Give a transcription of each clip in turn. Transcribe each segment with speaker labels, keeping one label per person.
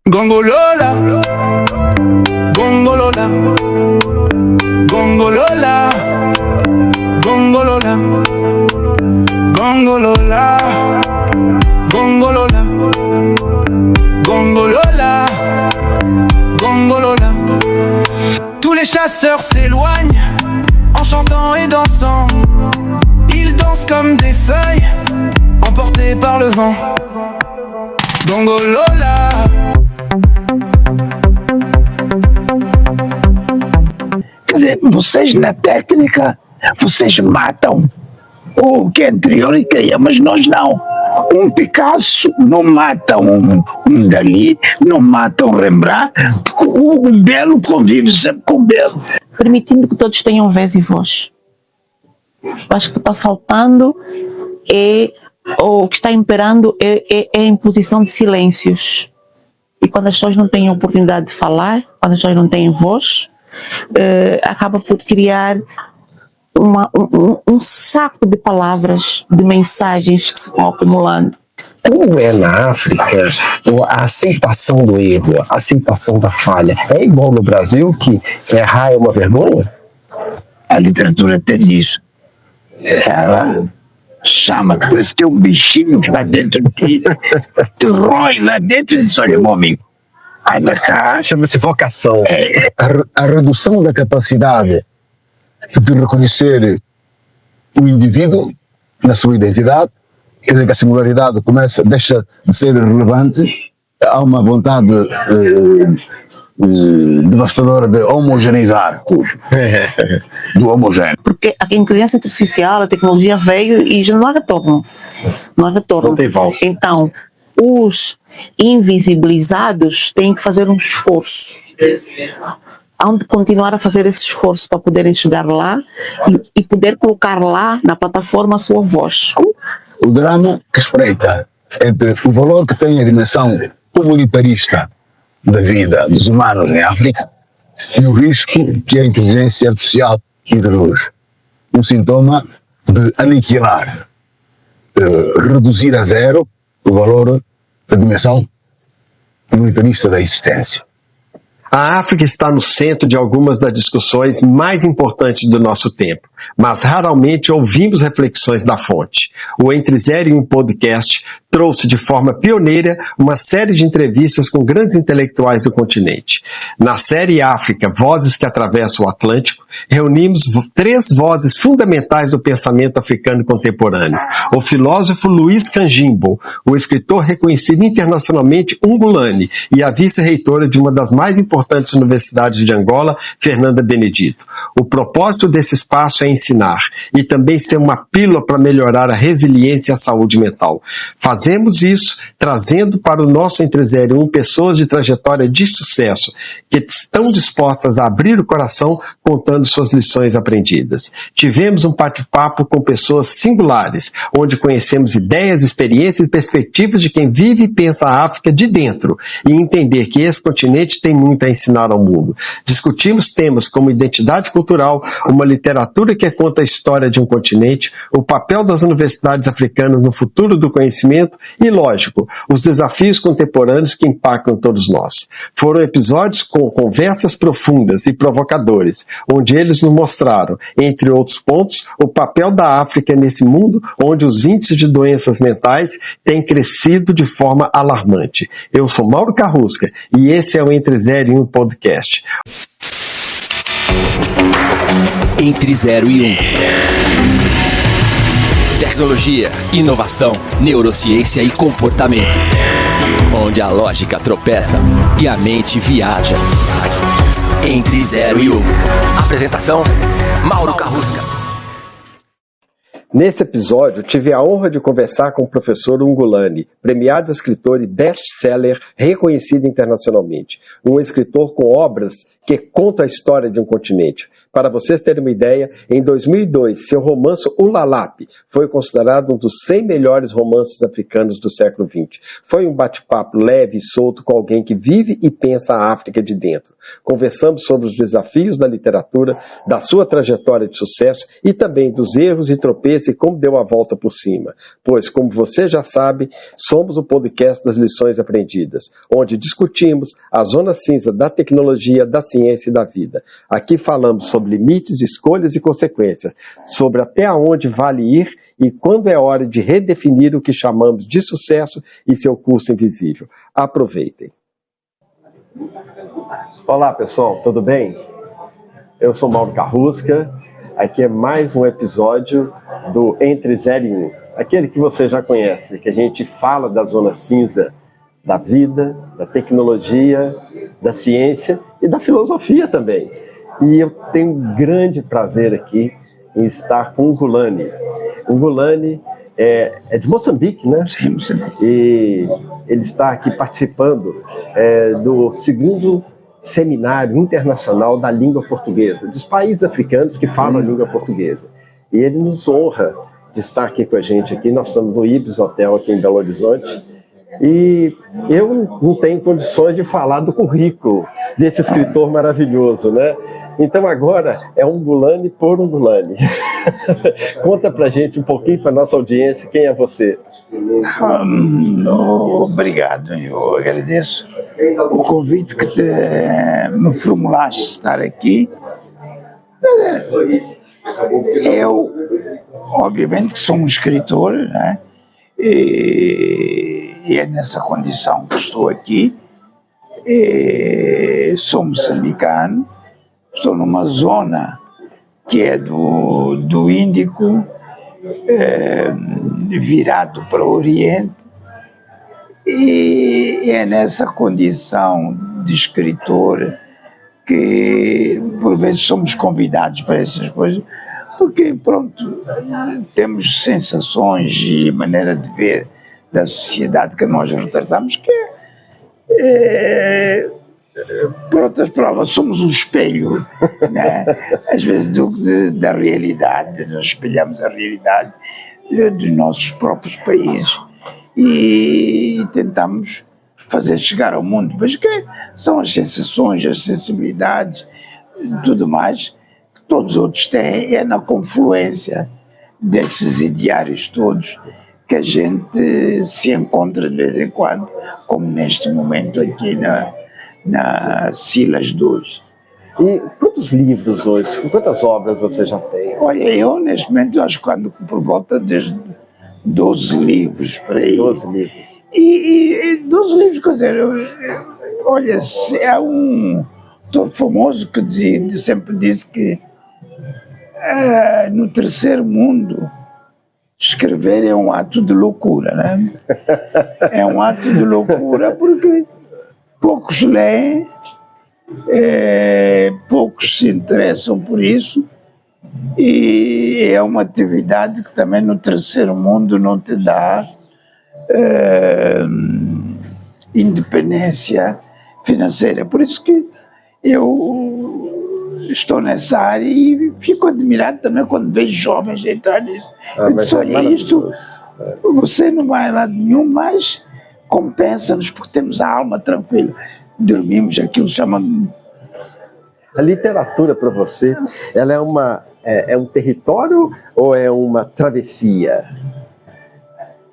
Speaker 1: Gongolola, Gongolola, Gongolola, Gongolola, Gongolola, Gongolola, Gongolola, Gongolola. Tous les chasseurs s'éloignent en chantant et dansant. Ils dansent comme des feuilles emportées par le vent. Gongolola.
Speaker 2: Quer dizer, vocês na técnica, vocês matam o que é anterior e cria, mas nós não. Um Picasso não mata um Dalí, não mata um Rembrandt, o belo convive sempre com o belo.
Speaker 3: Permitindo que todos tenham vez e voz. Acho que está faltando ou o que está imperando é a imposição de silêncios. E quando as pessoas não têm oportunidade de falar, quando as pessoas não têm voz, acaba por criar um saco de palavras, de mensagens que se vão acumulando.
Speaker 4: Como é na África a aceitação do erro, a aceitação da falha? É igual no Brasil, que errar é uma vergonha?
Speaker 2: A literatura tem isso. Ela chama, que parece que tem um bichinho que está dentro de ti, te rói lá dentro e diz: olha, meu amigo, anda cá.
Speaker 4: Chama-se vocação. A redução da capacidade de reconhecer o indivíduo na sua identidade, quer dizer que a singularidade deixa de ser relevante, há uma vontade devastadora de homogeneizar, do homogéneo.
Speaker 3: Porque a inteligência artificial, a tecnologia veio e já não há retorno. Não há retorno.
Speaker 4: Não tem volta.
Speaker 3: Então, os invisibilizados têm que fazer um esforço. Hão de continuar a fazer esse esforço para poderem chegar lá e poder colocar lá na plataforma a sua voz.
Speaker 2: O drama que espreita entre o valor que tem a dimensão comunitarista da vida dos humanos em África e o risco que a inteligência artificial introduz. Um sintoma de aniquilar, reduzir a zero o valor da dimensão comunitarista da existência.
Speaker 4: A África está no centro de algumas das discussões mais importantes do nosso tempo, mas raramente ouvimos reflexões da fonte. O Entre Zero e Um podcast trouxe de forma pioneira uma série de entrevistas com grandes intelectuais do continente. Na série África, Vozes que Atravessam o Atlântico, reunimos 3 vozes fundamentais do pensamento africano contemporâneo. O filósofo Luiz Kangimbo, o escritor reconhecido internacionalmente Ngulane e a vice-reitora de uma das mais importantes universidades de Angola, Fernanda Benedito. O propósito desse espaço é ensinar e também ser uma pílula para melhorar a resiliência e a saúde mental. Fazemos isso trazendo para o nosso Entre Zero e Um pessoas de trajetória de sucesso que estão dispostas a abrir o coração contando suas lições aprendidas. Tivemos um bate-papo com pessoas singulares, onde conhecemos ideias, experiências e perspectivas de quem vive e pensa a África de dentro e entender que esse continente tem muito a ensinar ao mundo. Discutimos temas como identidade cultural, uma literatura que conta a história de um continente, o papel das universidades africanas no futuro do conhecimento e, lógico, os desafios contemporâneos que impactam todos nós. Foram episódios com conversas profundas e provocadores, onde eles nos mostraram, entre outros pontos, o papel da África nesse mundo onde os índices de doenças mentais têm crescido de forma alarmante. Eu sou Mauro Carrusca e esse é o Entre Zero e Um podcast.
Speaker 5: Entre Zero e Um. Tecnologia, inovação, neurociência e comportamento. Onde a lógica tropeça e a mente viaja. Entre Zero e Um. Apresentação: Mauro Carrusca.
Speaker 4: Nesse episódio, tive a honra de conversar com o professor Ngulane, premiado escritor e best-seller reconhecido internacionalmente. Um escritor com obras que contam a história de um continente. Para vocês terem uma ideia, em 2002, seu romance Ulalap foi considerado um dos 100 melhores romances africanos do século XX. Foi um bate-papo leve e solto com alguém que vive e pensa a África de dentro. Conversamos sobre os desafios da literatura, da sua trajetória de sucesso e também dos erros e tropeços e como deu a volta por cima. Pois, como você já sabe, somos o podcast das lições aprendidas, onde discutimos a zona cinza da tecnologia, da ciência e da vida. Aqui falamos sobre limites, escolhas e consequências, sobre até onde vale ir e quando é hora de redefinir o que chamamos de sucesso e seu custo invisível. Aproveitem. Olá pessoal, tudo bem? Eu sou Mauro Carrusca, aqui é mais um episódio do Entre 0 e 1, aquele que você já conhece, que a gente fala da zona cinza da vida, da tecnologia, da ciência e da filosofia também. E eu tenho um grande prazer aqui em estar com o Ngulane. O Ngulane é de Moçambique, né?
Speaker 2: Sim, Moçambique.
Speaker 4: E ele está aqui participando do segundo Seminário Internacional da Língua Portuguesa, dos países africanos que falam a língua portuguesa. E ele nos honra de estar aqui com a gente aqui. Nós estamos no Ibis Hotel aqui em Belo Horizonte. E eu não tenho condições de falar do currículo desse escritor maravilhoso, né? Então agora é um Ngulane por Ngulane. Conta pra gente um pouquinho, pra nossa audiência, quem é você?
Speaker 6: Obrigado, eu agradeço o convite que me formulaste de estar aqui. Eu, obviamente que sou um escritor, né? E é nessa condição que estou aqui. Sou moçambicano, estou numa zona que é do Índico, virado para o Oriente, e é nessa condição de escritor que por vezes somos convidados para essas coisas, porque pronto, temos sensações e maneira de ver da sociedade que nós retratamos que por outras provas, somos um espelho, né? Às vezes da realidade, nós espelhamos a realidade dos nossos próprios países e tentamos fazer chegar ao mundo, mas que são as sensações, as sensibilidades, tudo mais, que todos os outros têm, é na confluência desses ideários todos que a gente se encontra de vez em quando, como neste momento aqui na Silas 2.
Speaker 4: E quantos livros hoje, quantas obras você já tem?
Speaker 6: Olha, eu neste momento acho que por volta de 12 livros por aí.
Speaker 4: 12 livros.
Speaker 6: E 12 livros, quer dizer, olha, é um autor famoso que sempre disse que no terceiro mundo escrever é um ato de loucura, né? É um ato de loucura porque poucos leem, poucos se interessam por isso, e é uma atividade que também no terceiro mundo não te dá independência financeira. Por isso que eu estou nessa área e fico admirado também quando vejo jovens entrar nisso. Eu disse, olha, isto, você não vai a lado nenhum, mas compensa-nos porque temos a alma tranquila. Dormimos aquilo chamando...
Speaker 4: A literatura para você, ela é um território ou é uma travessia?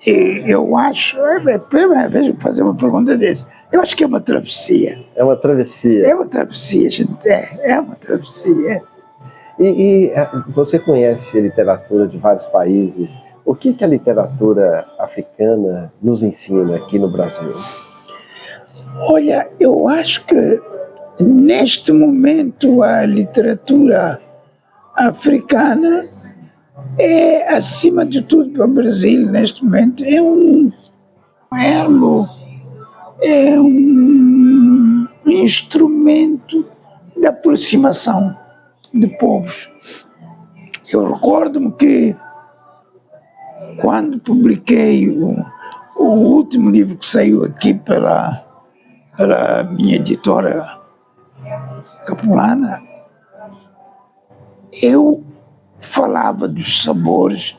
Speaker 6: Eu acho, veja, fazer uma pergunta desse. Eu acho que é uma travessia.
Speaker 4: É uma travessia.
Speaker 6: É uma travessia, gente, é uma travessia.
Speaker 4: E você conhece a literatura de vários países. O que a literatura africana nos ensina aqui no Brasil?
Speaker 6: Olha, eu acho que neste momento a literatura africana é, acima de tudo, para o Brasil, neste momento, é um elo, é um instrumento de aproximação de povos. Eu recordo-me que quando publiquei o último livro que saiu aqui pela minha editora Capulana, eu falava dos sabores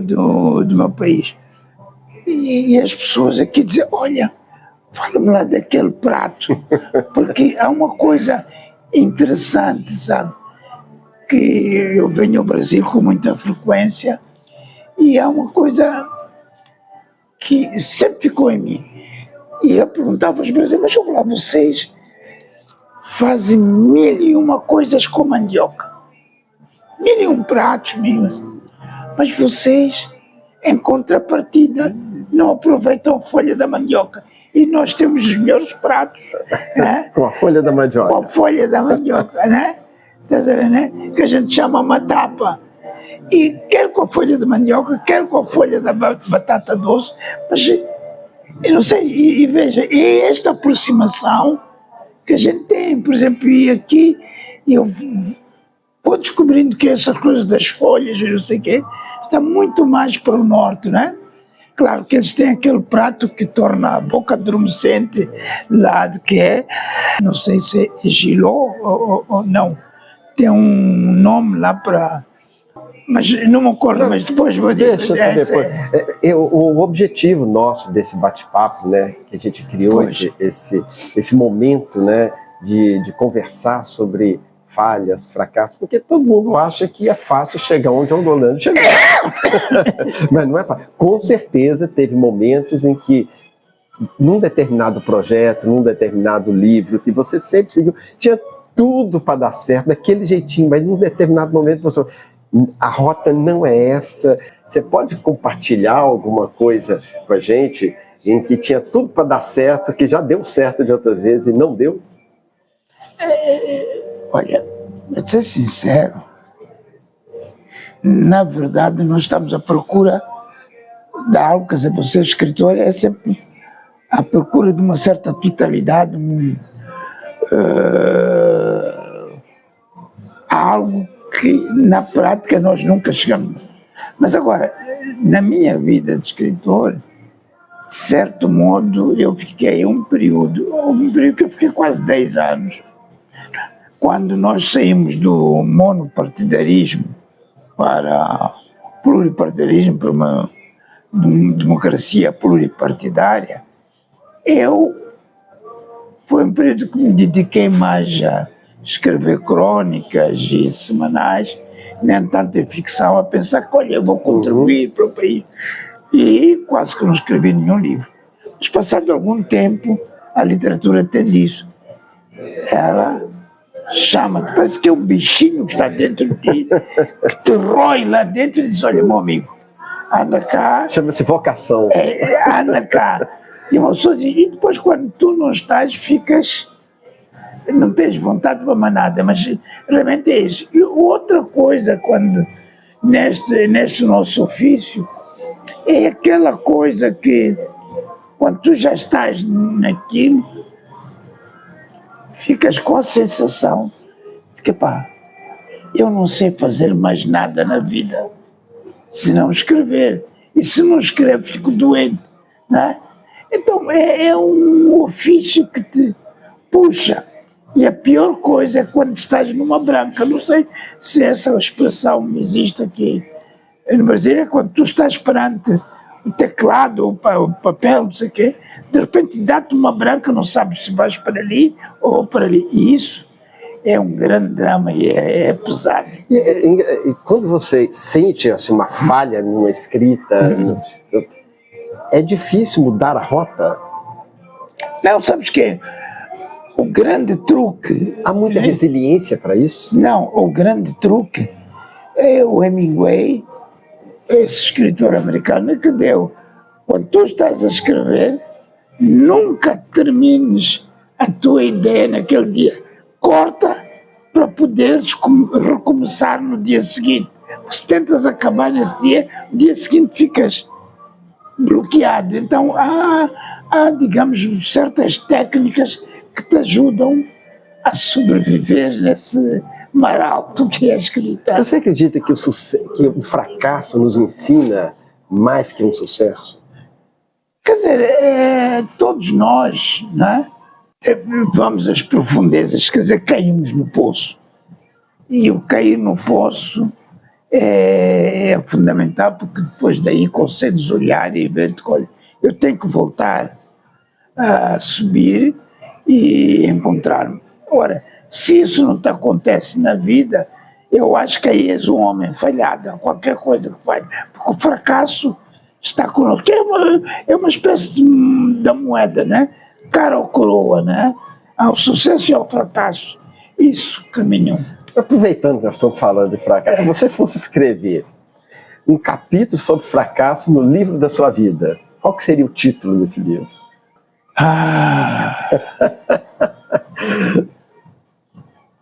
Speaker 6: do meu país. E as pessoas aqui dizem, olha, fala-me lá daquele prato, porque há uma coisa interessante, sabe, que eu venho ao Brasil com muita frequência e há uma coisa que sempre ficou em mim. E eu perguntava aos brasileiros, mas eu lá, vocês fazem 1001 coisas com mandioca, 1001 pratos, mas vocês, em contrapartida, não aproveitam a folha da mandioca. E nós temos os melhores pratos. Né?
Speaker 4: Com a folha da mandioca.
Speaker 6: Com a folha da mandioca, né? Estás a ver, né? Que a gente chama matapa. E quer com a folha de mandioca, quer com a folha da batata doce, mas eu não sei, e veja, é esta aproximação que a gente tem, por exemplo, e aqui eu vou descobrindo que essa coisa das folhas e não sei o quê, está muito mais para o norte, não é? Claro que eles têm aquele prato que torna a boca adormecente lá, de que é, não sei se é giló ou não, tem um nome lá para... Mas não me acordo, mas depois vou dizer.
Speaker 4: Deixa depois. O objetivo nosso desse bate-papo, né, que a gente criou esse momento, né, de conversar sobre falhas, fracassos, porque todo mundo acha que é fácil chegar onde o Orlando chegou. Mas não é fácil. Com certeza teve momentos em que, num determinado projeto, num determinado livro, que você sempre seguiu, tinha tudo para dar certo, daquele jeitinho, mas num determinado momento você... A rota não é essa. Você pode compartilhar alguma coisa com a gente em que tinha tudo para dar certo, que já deu certo de outras vezes e não deu?
Speaker 6: Olha, para ser sincero, na verdade nós estamos à procura de algo, quer dizer, você escritor é sempre à procura de uma certa totalidade, algo que na prática nós nunca chegamos. Mas agora, na minha vida de escritor, de certo modo, eu fiquei um período que eu fiquei quase 10 anos, quando nós saímos do monopartidarismo para o pluripartidarismo, para uma democracia pluripartidária, foi um período que me dediquei mais a escrever crônicas e semanais, nem tanto em ficção, a pensar que, olha, eu vou contribuir para o país. E quase que não escrevi nenhum livro. Mas passado algum tempo, a literatura tem disso. Ela chama-te, parece que é um bichinho que está dentro de ti, que te rói lá dentro e diz, olha, meu amigo, anda cá.
Speaker 4: Chama-se vocação.
Speaker 6: Anda cá. E depois, quando tu não estás, ficas... não tens vontade para mais nada, mas realmente é isso. E outra coisa, quando neste nosso ofício, é aquela coisa que, quando tu já estás naquilo, ficas com a sensação de que, pá, eu não sei fazer mais nada na vida, se não escrever. E se não escrevo, fico doente, não é? Então, é um ofício que te puxa. E a pior coisa é quando estás numa branca. Não sei se essa expressão existe aqui no Brasil, é quando tu estás perante o teclado, o papel, não sei o quê, de repente dá-te uma branca, não sabes se vais para ali ou para ali. E isso é um grande drama e é pesado.
Speaker 4: E quando você sente assim, uma falha numa escrita, é difícil mudar a rota?
Speaker 6: Não, sabes que o grande truque...
Speaker 4: Há muita resiliência para isso?
Speaker 6: Não, o grande truque é o Hemingway, esse escritor americano, que deu. Quando tu estás a escrever, nunca termines a tua ideia naquele dia. Corta para poderes recomeçar no dia seguinte. Se tentas acabar nesse dia, no dia seguinte ficas bloqueado. Então há, digamos, certas técnicas que te ajudam a sobreviver nesse mar alto que é a escrita.
Speaker 4: Você acredita que o fracasso nos ensina mais que um sucesso?
Speaker 6: Quer dizer, todos nós, não é? Vamos às profundezas, quer dizer, caímos no poço. E o cair no poço é fundamental, porque depois daí consegues olhar e ver, olha, eu tenho que voltar a subir e encontrar-me. Ora, se isso não te acontece na vida, eu acho que aí és um homem falhado, a qualquer coisa que faz. Porque o fracasso está conosco. É uma espécie da moeda, né? Cara ou coroa, né? Ao sucesso e ao fracasso. Isso caminham.
Speaker 4: Aproveitando que nós estamos falando de fracasso, se você fosse escrever um capítulo sobre fracasso no livro da sua vida, qual que seria o título desse livro?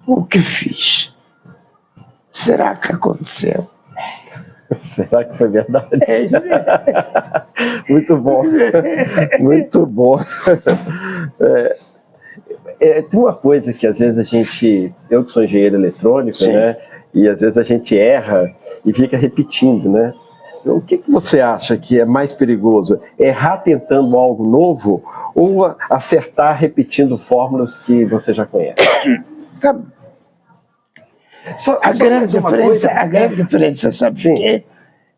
Speaker 6: O que fiz? Será que aconteceu?
Speaker 4: Será que foi verdade? Muito bom. Muito bom. Tem uma coisa que às vezes eu que sou engenheiro eletrônico, sim, né? E às vezes a gente erra e fica repetindo, né? O que você acha que é mais perigoso? Errar tentando algo novo ou acertar repetindo fórmulas que você já conhece?
Speaker 6: Sabe? A grande diferença, sabe o quê?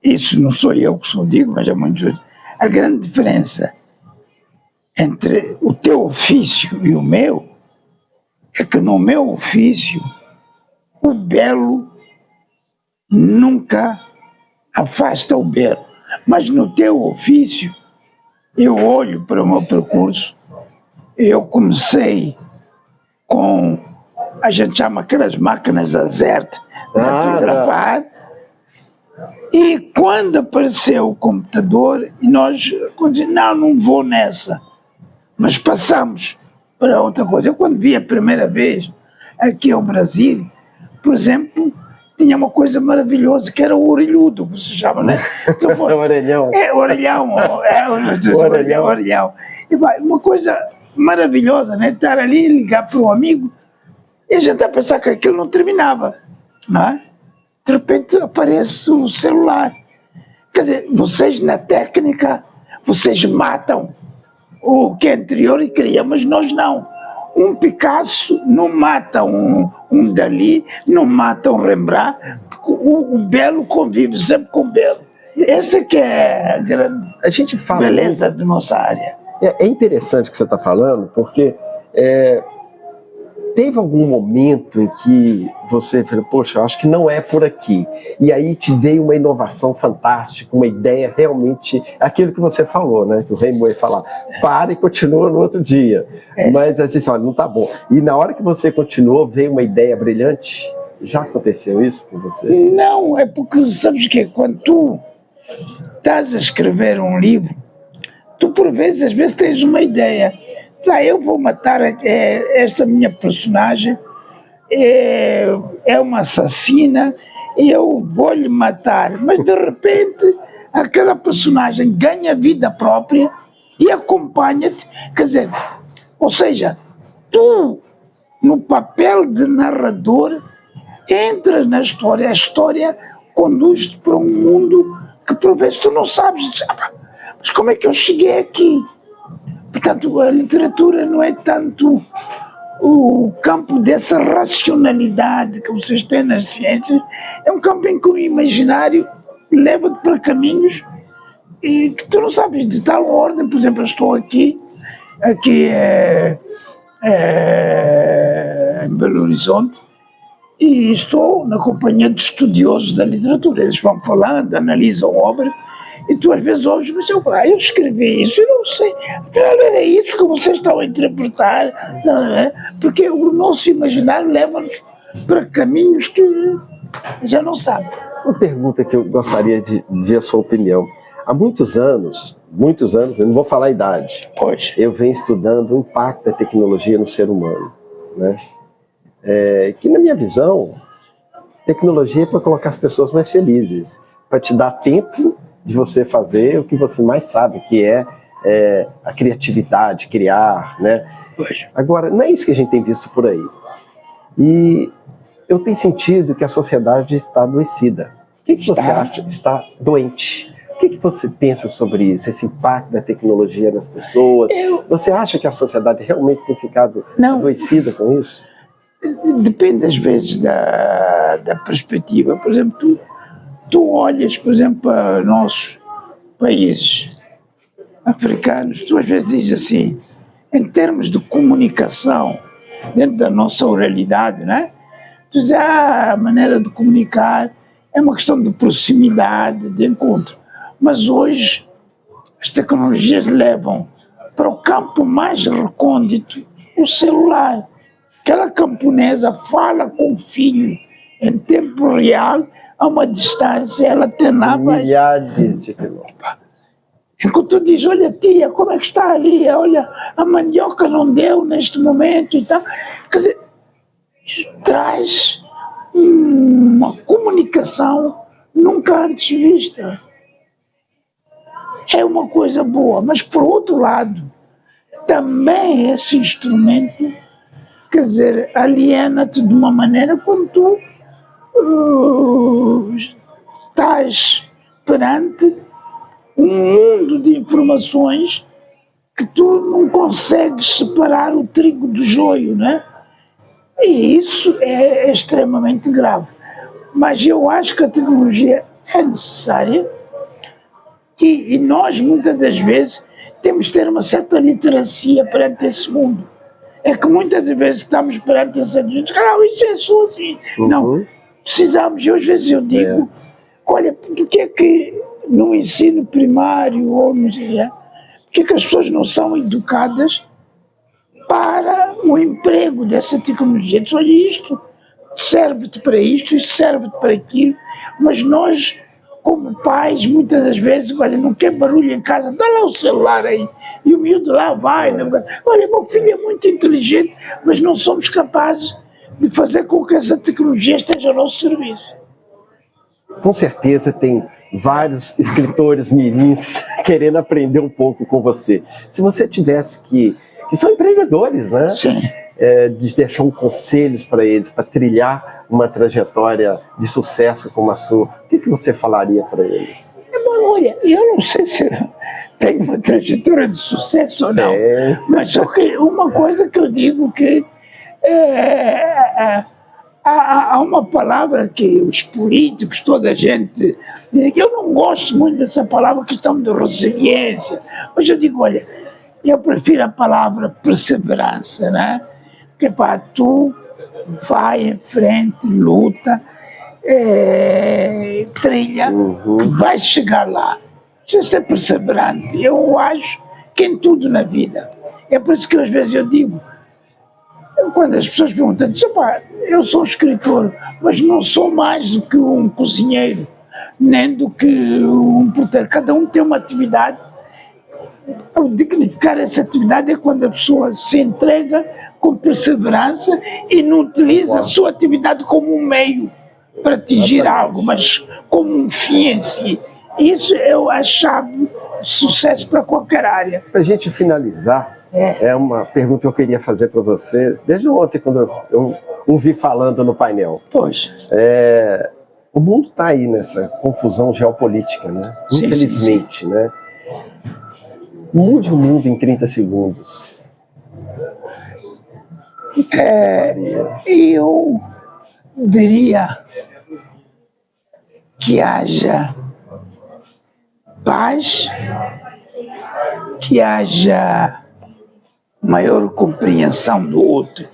Speaker 6: Isso não sou eu que só digo, mas é muito justo. A grande diferença entre o teu ofício e o meu é que no meu ofício o belo nunca afasta o belo, mas no teu ofício eu olho para o meu percurso. Eu comecei com, a gente chama aquelas máquinas Azerte de fotografar, e quando apareceu o computador, nós dizemos, não vou nessa, mas passamos para outra coisa. Eu quando vi a primeira vez aqui ao Brasil, por exemplo, tinha uma coisa maravilhosa que era o orelhudo, você sabe, né?
Speaker 4: O orelhão.
Speaker 6: O orelhão. E vai, uma coisa maravilhosa, né? Estar ali e ligar para um amigo e a gente a pensar que aquilo não terminava, não é? De repente aparece o celular. Quer dizer, vocês na técnica, vocês matam o que é anterior e cria, mas nós não. Um Picasso não mata um Dalí, não mata um Rembrandt, porque o belo convive sempre com o belo. Essa que é a grande beleza da nossa área.
Speaker 4: É interessante o que você está falando, porque teve algum momento em que você falou, poxa, acho que não é por aqui. E aí te veio uma inovação fantástica, uma ideia realmente, aquilo que você falou, né? Que o Hemingway fala, para e continua no outro dia. Mas assim, olha, não tá bom. E na hora que você continuou, veio uma ideia brilhante. Já aconteceu isso com você?
Speaker 6: Não, é porque, sabes o quê? Quando tu estás a escrever um livro, tu por vezes, às vezes tens uma ideia. Eu vou matar esta minha personagem, é uma assassina, e eu vou lhe matar. Mas de repente aquela personagem ganha vida própria e acompanha-te. Quer dizer, ou seja, tu no papel de narrador entras na história, a história conduz-te para um mundo que por vezes tu não sabes, mas como é que eu cheguei aqui? Portanto, a literatura não é tanto o campo dessa racionalidade que vocês têm nas ciências, é um campo em que o imaginário leva-te para caminhos e que tu não sabes de tal ordem. Por exemplo, eu estou aqui em Belo Horizonte e estou na companhia de estudiosos da literatura. Eles vão falando, analisam obras. E tu às vezes ouves, mas eu escrevi isso, eu não sei, afinal era isso que vocês estão a interpretar, não é? Porque o nosso imaginário leva-nos para caminhos que já não sabe.
Speaker 4: Uma pergunta que eu gostaria de ver a sua opinião. Há muitos anos, eu não vou falar a idade,
Speaker 6: pois,
Speaker 4: eu venho estudando o impacto da tecnologia no ser humano, né? Que na minha visão, tecnologia é para colocar as pessoas mais felizes, para te dar tempo de você fazer o que você mais sabe, que é a criatividade, criar, né? Agora, não é isso que a gente tem visto por aí. E eu tenho sentido que a sociedade está adoecida. O que você acha? Está doente. O que você pensa sobre isso, esse impacto da tecnologia nas pessoas? Você acha que a sociedade realmente tem ficado adoecida com isso?
Speaker 6: Depende às vezes da da perspectiva. Por exemplo, tu olhas, por exemplo, para nossos países africanos, tu às vezes dizes assim, em termos de comunicação, dentro da nossa oralidade, né? Tu dizes, a maneira de comunicar é uma questão de proximidade, de encontro. Mas hoje, as tecnologias levam para o campo mais recôndito o celular. Aquela camponesa fala com o filho em tempo real, a uma distância, ela tem
Speaker 4: milhares de quilômetros.
Speaker 6: Enquanto tu diz, olha tia, como é que está ali? Olha, a mandioca não deu neste momento e tal. Quer dizer, isso traz uma comunicação nunca antes vista. É uma coisa boa, mas por outro lado, também esse instrumento, quer dizer, aliena-te de uma maneira quando tu estás perante um mundo de informações que tu não consegues separar o trigo do joio, né? E isso é extremamente grave. Mas eu acho que a tecnologia é necessária e nós, muitas das vezes, temos de ter uma certa literacia perante esse mundo. É que muitas das vezes estamos perante essa gente, isso é só assim. Não, precisamos, às vezes eu digo, olha, porque é que no ensino primário ou no porque é que as pessoas não são educadas para o emprego dessa tecnologia? Diz, olha, isto serve-te para isto serve-te para aquilo, mas nós, como pais, muitas das vezes, olha, não quer barulho em casa, dá lá o celular aí, e o miúdo lá vai, olha, meu filho é muito inteligente, mas não somos capazes de fazer com que essa tecnologia esteja ao nosso serviço.
Speaker 4: Com certeza tem vários escritores mirins querendo aprender um pouco com você. Se você tivesse que são empreendedores, né?
Speaker 6: Sim.
Speaker 4: De deixar um conselhos para eles, para trilhar uma trajetória de sucesso como a sua, o que você falaria para eles?
Speaker 6: Olha, eu não sei se tenho uma trajetória de sucesso ou não, mas só que uma coisa que eu digo que há uma palavra que os políticos, toda a gente diz, que eu não gosto muito dessa palavra, questão de resiliência, mas eu digo, olha, eu prefiro a palavra perseverança, né? Que pá, tu vai em frente, luta, trilha, que vai chegar lá. Precisa ser perseverante. Eu acho que em tudo na vida. É por isso que às vezes eu digo, quando as pessoas perguntam, eu sou escritor, mas não sou mais do que um cozinheiro, nem do que um porteiro. Cada um tem uma atividade. O dignificar essa atividade é quando a pessoa se entrega com perseverança e não utiliza a sua atividade como um meio para atingir algo, mas como um fim em si. Isso é a chave de sucesso para qualquer área.
Speaker 4: Para a gente finalizar, é uma pergunta que eu queria fazer para você, desde ontem, quando eu ouvi falando no painel.
Speaker 6: Pois.
Speaker 4: O mundo está aí nessa confusão geopolítica, né? Infelizmente, sim. Né? Mude o mundo em 30 segundos.
Speaker 6: Eu diria que haja paz, que haja maior compreensão do outro,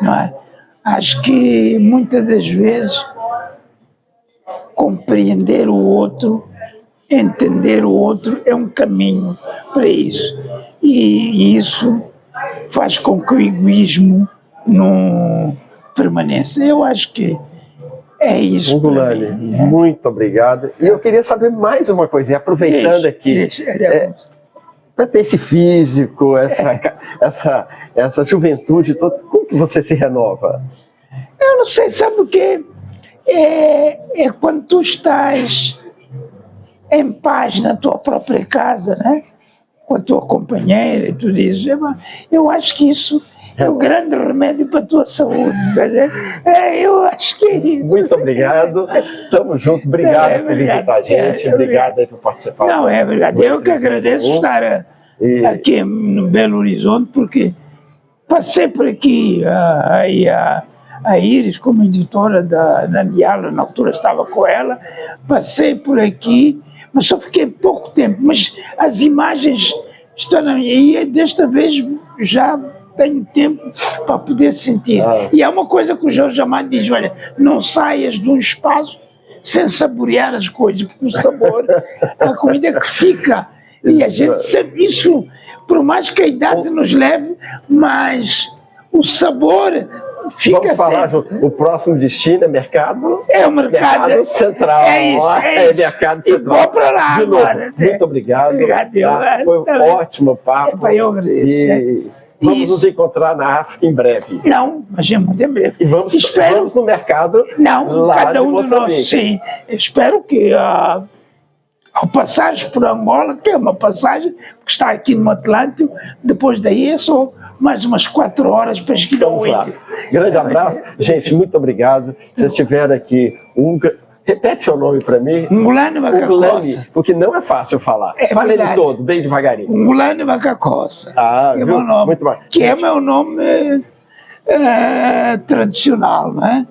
Speaker 6: não é? Acho que muitas das vezes compreender o outro, entender o outro é um caminho para isso. E isso faz com que o egoísmo não permaneça. Eu acho que é isso.
Speaker 4: Ungulani, muito obrigado. E eu queria saber mais uma coisinha, aproveitando aqui. Para ter esse físico, essa juventude toda, como que você se renova?
Speaker 6: Eu não sei, sabe o quê? É quando tu estás em paz na tua própria casa, né? Com a tua companheira e tudo isso. Eu acho que isso é o grande remédio para a tua saúde. Eu acho que é isso.
Speaker 4: Muito obrigado. Tamo junto. Obrigado por visitar a gente. Obrigado aí por participar.
Speaker 6: Não, é verdade. Eu que agradeço estar aqui no Belo Horizonte, porque passei por aqui a Iris como editora da Niala, na altura estava com ela, passei por aqui, mas só fiquei pouco tempo, mas as imagens estão na minha, e desta vez já tenho tempo para poder sentir. E é uma coisa que o Jorge Amado diz, olha, não saias de um espaço sem saborear as coisas, porque o sabor é a comida que fica. E a gente sabe isso, por mais que a idade nos leve, mas o sabor fica.
Speaker 4: Vamos falar
Speaker 6: sempre.
Speaker 4: junto. O próximo destino é mercado?
Speaker 6: É o mercado
Speaker 4: central.
Speaker 6: É isso.
Speaker 4: Mercado
Speaker 6: E
Speaker 4: central.
Speaker 6: vou para lá
Speaker 4: De novo,
Speaker 6: agora.
Speaker 4: muito obrigado.
Speaker 6: Obrigado.
Speaker 4: Foi um ótimo papo.
Speaker 6: Eu agradeço.
Speaker 4: E vamos
Speaker 6: Isso.
Speaker 4: nos encontrar na África em breve.
Speaker 6: Não, mas é muito em breve.
Speaker 4: E vamos no mercado
Speaker 6: Não,
Speaker 4: lá
Speaker 6: cada um
Speaker 4: de
Speaker 6: de nós, sim. Eu espero que ao passares por Angola, que é uma passagem que está aqui no Atlântico, depois daí é só mais umas 4 horas para chegar ao
Speaker 4: Estamos lá.
Speaker 6: Índio.
Speaker 4: Grande abraço. Gente, muito obrigado. Se estiver aqui, repete seu nome para mim.
Speaker 6: Ngulane
Speaker 4: Ngulane,
Speaker 6: Vacacossa.
Speaker 4: porque não é fácil falar.
Speaker 6: É
Speaker 4: Fala ele
Speaker 6: verdade.
Speaker 4: todo, bem devagarinho.
Speaker 6: Ngulane Vacacossa.
Speaker 4: Ah,
Speaker 6: Que é
Speaker 4: viu?
Speaker 6: meu nome,
Speaker 4: Muito bom.
Speaker 6: que é meu nome tradicional, não é?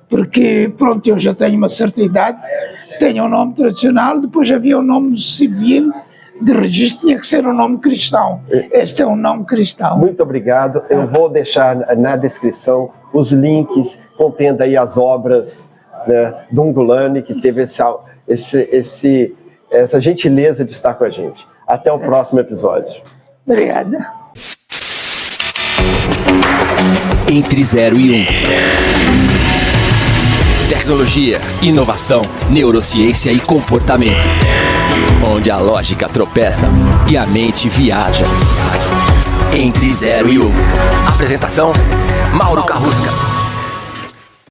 Speaker 6: Porque, pronto, eu já tenho uma certa idade, tenho um nome tradicional, depois havia um nome civil de registro, tinha que ser um nome cristão. Este é um nome cristão.
Speaker 4: Muito obrigado. Eu vou deixar na descrição os links contendo aí as obras, né, do Ngulane, que teve essa gentileza de estar com a gente. Até o próximo episódio.
Speaker 6: Obrigada.
Speaker 5: Entre 0 e 1. Tecnologia, inovação, neurociência e comportamento. Onde a lógica tropeça e a mente viaja. Entre 0 e 1. Apresentação: Mauro Carrusca.